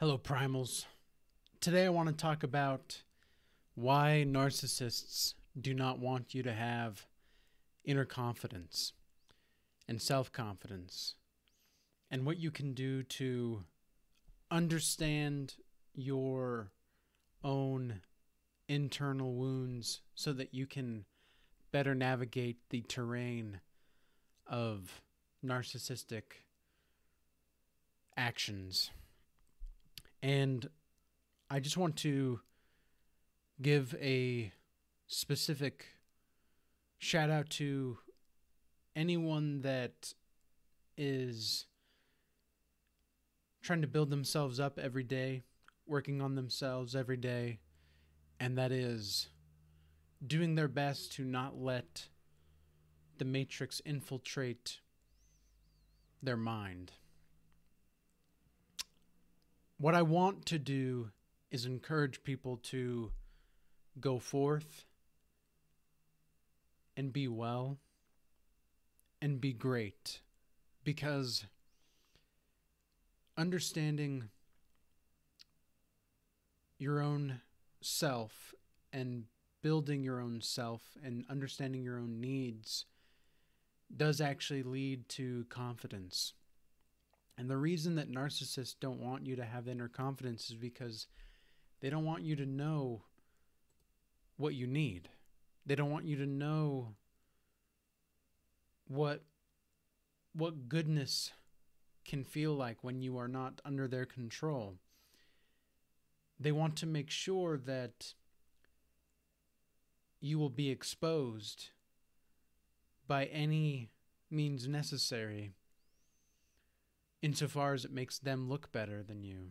Hello, Primals. Today I want to talk about why narcissists do not want you to have inner confidence and self confidence, and what you can do to understand your own internal wounds so that you can better navigate the terrain of narcissistic actions. And I just want to give a specific shout out to anyone that is trying to build themselves up every day, working on themselves every day, and that is doing their best to not let the matrix infiltrate their mind. What I want to do is encourage people to go forth and be well and be great, because understanding your own self and building your own self and understanding your own needs does actually lead to confidence. And the reason that narcissists don't want you to have inner confidence is because they don't want you to know what you need. They don't want you to know what goodness can feel like when you are not under their control. They want to make sure that you will be exposed by any means necessary, insofar as it makes them look better than you.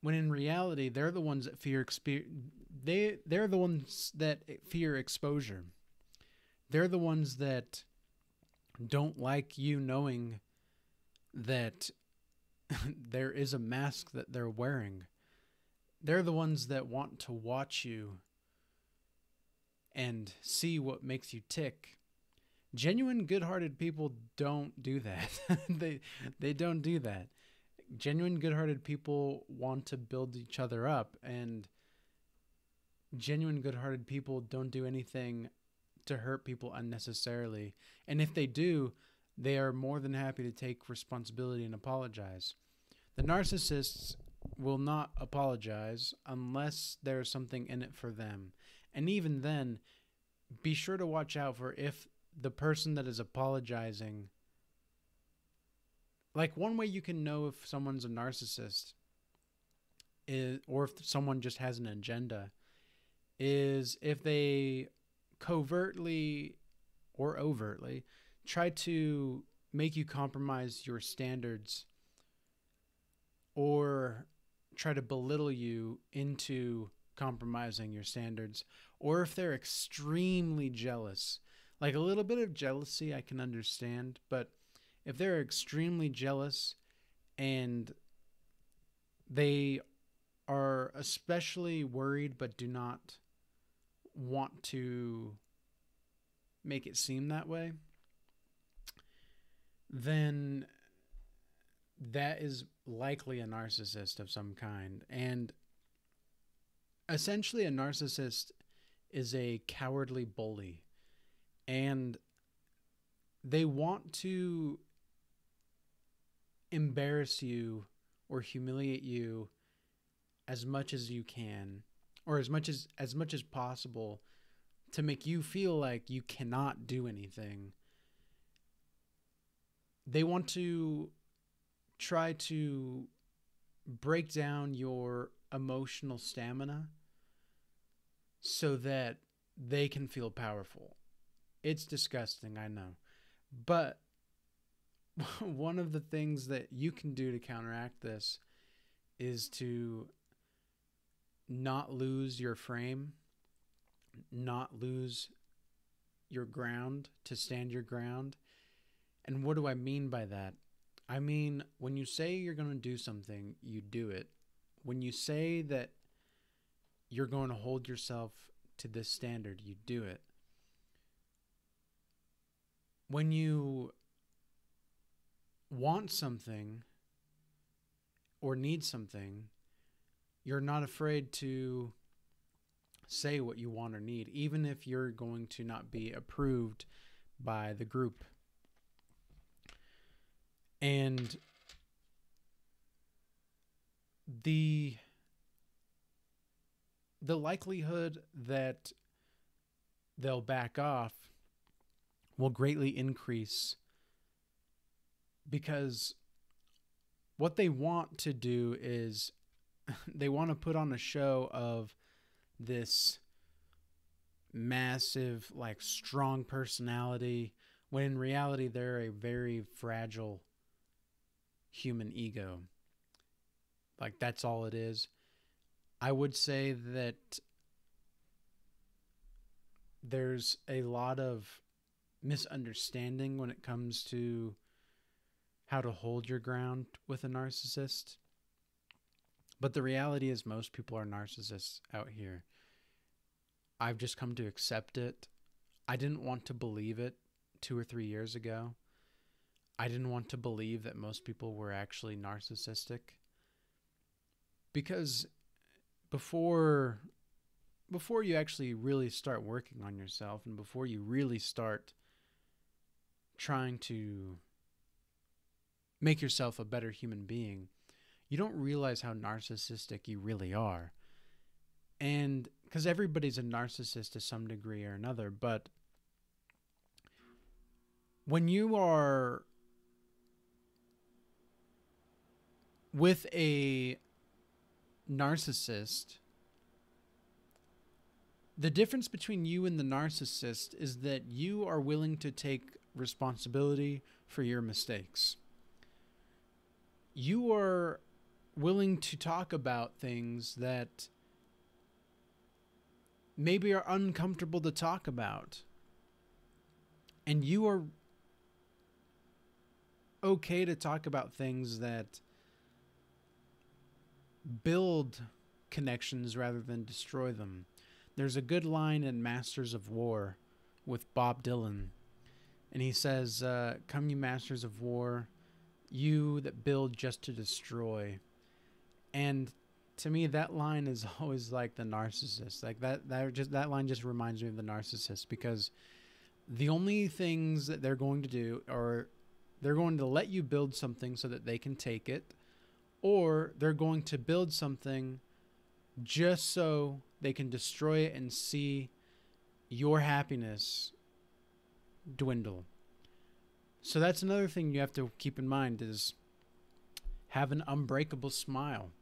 When in reality, they're the ones that fear they're the ones that fear exposure. They're the ones that don't like you knowing that there is a mask that they're wearing. They're the ones that want to watch you and see what makes you tick. Genuine good-hearted people don't do that. they don't do that. Genuine good-hearted people want to build each other up, and genuine good-hearted people don't do anything to hurt people unnecessarily. And if they do, they are more than happy to take responsibility and apologize. The narcissists will not apologize unless there's something in it for them. And even then, be sure to watch out for if the person that is apologizing, like, one way you can know if someone's a narcissist is, or if someone just has an agenda, is if they covertly or overtly try to make you compromise your standards or try to belittle you into compromising your standards, or if they're extremely jealous. Like, a little bit of jealousy I can understand, but if they're extremely jealous and they are especially worried but do not want to make it seem that way, then that is likely a narcissist of some kind. And essentially, a narcissist is a cowardly bully, and they want to embarrass you or humiliate you as much as you can, or as much as possible, to make you feel like you cannot do anything. They want to try to break down your emotional stamina so that they can feel powerful. It's disgusting, I know. But one of the things that you can do to counteract this is to not lose your frame, not lose your ground, to stand your ground. And what do I mean by that? I mean, when you say you're going to do something, you do it. When you say that you're going to hold yourself to this standard, you do it. When you want something or need something, you're not afraid to say what you want or need, even if you're going to not be approved by the group. And the likelihood that they'll back off will greatly increase, because what they want to do is they want to put on a show of this massive, like, strong personality, when in reality they're a very fragile human ego. Like, that's all it is. I would say that there's a lot of misunderstanding when it comes to how to hold your ground with a narcissist. But the reality is most people are narcissists out here. I've just come to accept it. I didn't want to believe it 2 or 3 years ago. I didn't want to believe that most people were actually narcissistic. Because before you actually really start working on yourself, and before you really start trying to make yourself a better human being, you don't realize how narcissistic you really are. And because everybody's a narcissist to some degree or another, but when you are with a narcissist, the difference between you and the narcissist is that you are willing to take responsibility for your mistakes. You are willing to talk about things that maybe are uncomfortable to talk about. And you are okay to talk about things that build connections rather than destroy them. There's a good line in Masters of War with Bob Dylan, and he says, "Come, you masters of war, you that build just to destroy." And to me, that line is always like the narcissist. Like that line just reminds me of the narcissist, because the only things that they're going to do are they're going to let you build something so that they can take it, or they're going to build something just so they can destroy it and see your happiness dwindle. So that's another thing you have to keep in mind, is have an unbreakable smile.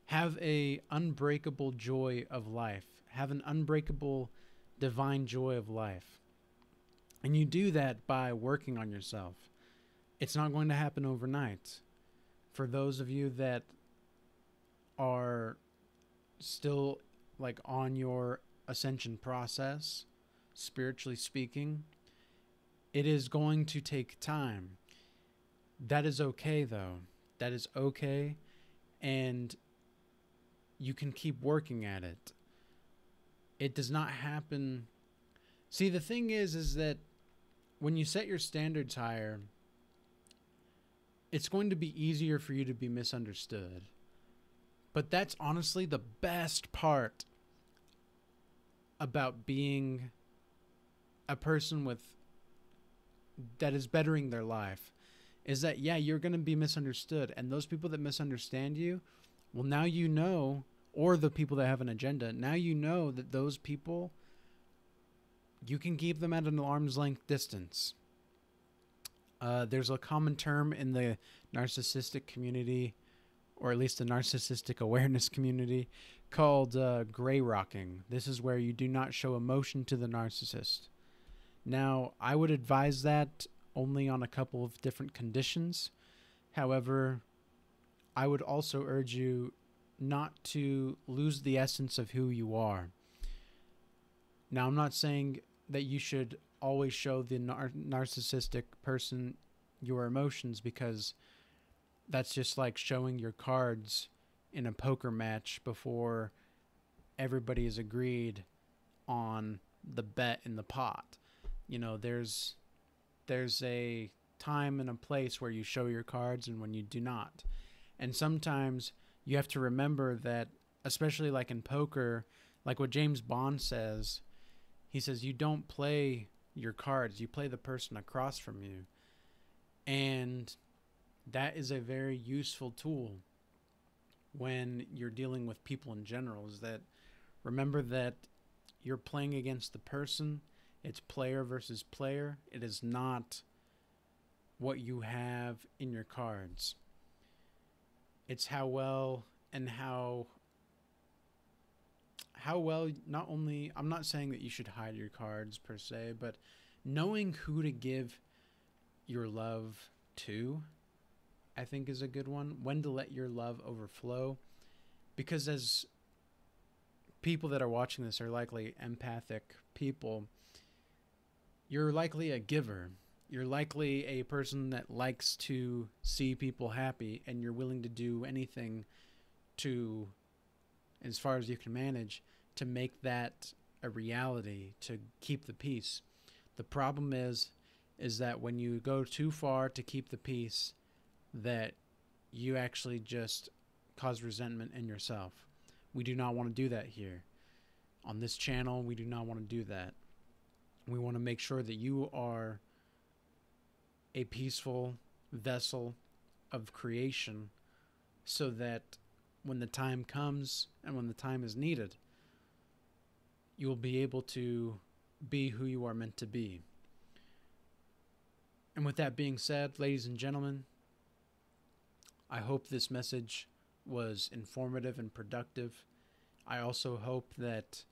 Have a unbreakable joy of life. Have an unbreakable divine joy of life. And you do that by working on yourself. It's not going to happen overnight. For those of you that are still like on your ascension process, spiritually speaking, it is going to take time. That is okay, though. That is okay, and you can keep working at it. It does not happen. See, the thing is that when you set your standards higher, it's going to be easier for you to be misunderstood. But that's honestly the best part about being a person that is bettering their life, is that, yeah, you're going to be misunderstood. And those people that misunderstand you, well, now you know, or the people that have an agenda, now you know that those people, you can keep them at an arm's length distance. There's a common term in the narcissistic community, or at least the narcissistic awareness community, called gray rocking. This is where you do not show emotion to the narcissist. Now, I would advise that only on a couple of different conditions. However, I would also urge you not to lose the essence of who you are. Now, I'm not saying that you should always show the narcissistic person your emotions, because that's just like showing your cards in a poker match before everybody is agreed on the bet in the pot. You know, there's a time and a place where you show your cards and when you do not. And sometimes you have to remember that, especially like in poker, like what James Bond says, he says, you don't play your cards, you play the person across from you. And that is a very useful tool when you're dealing with people in general, is that remember that you're playing against the person. It's player versus player. It is not what you have in your cards. It's how well and how well, not only, I'm not saying that you should hide your cards per se, but knowing who to give your love to, I think, is a good one. When to let your love overflow. Because as people that are watching this are likely empathic people, you're likely a giver. You're likely a person that likes to see people happy, and you're willing to do anything to, as far as you can manage, to make that a reality, to keep the peace. The problem is that when you go too far to keep the peace, that you actually just cause resentment in yourself. We do not want to do that here. On this channel, we do not want to do that. We want to make sure that you are a peaceful vessel of creation, so that when the time comes and when the time is needed, you will be able to be who you are meant to be. And with that being said, ladies and gentlemen, I hope this message was informative and productive. I also hope that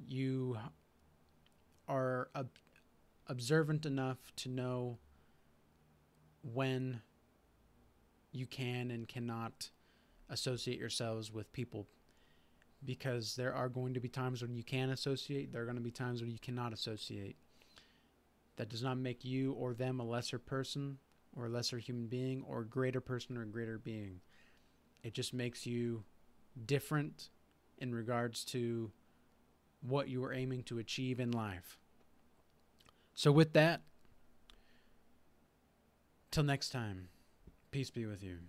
you are observant enough to know when you can and cannot associate yourselves with people, because there are going to be times when you can associate, there are going to be times when you cannot associate. That does not make you or them a lesser person or a lesser human being or a greater person or a greater being. It just makes you different in regards to what you are aiming to achieve in life. So with that, till next time, peace be with you.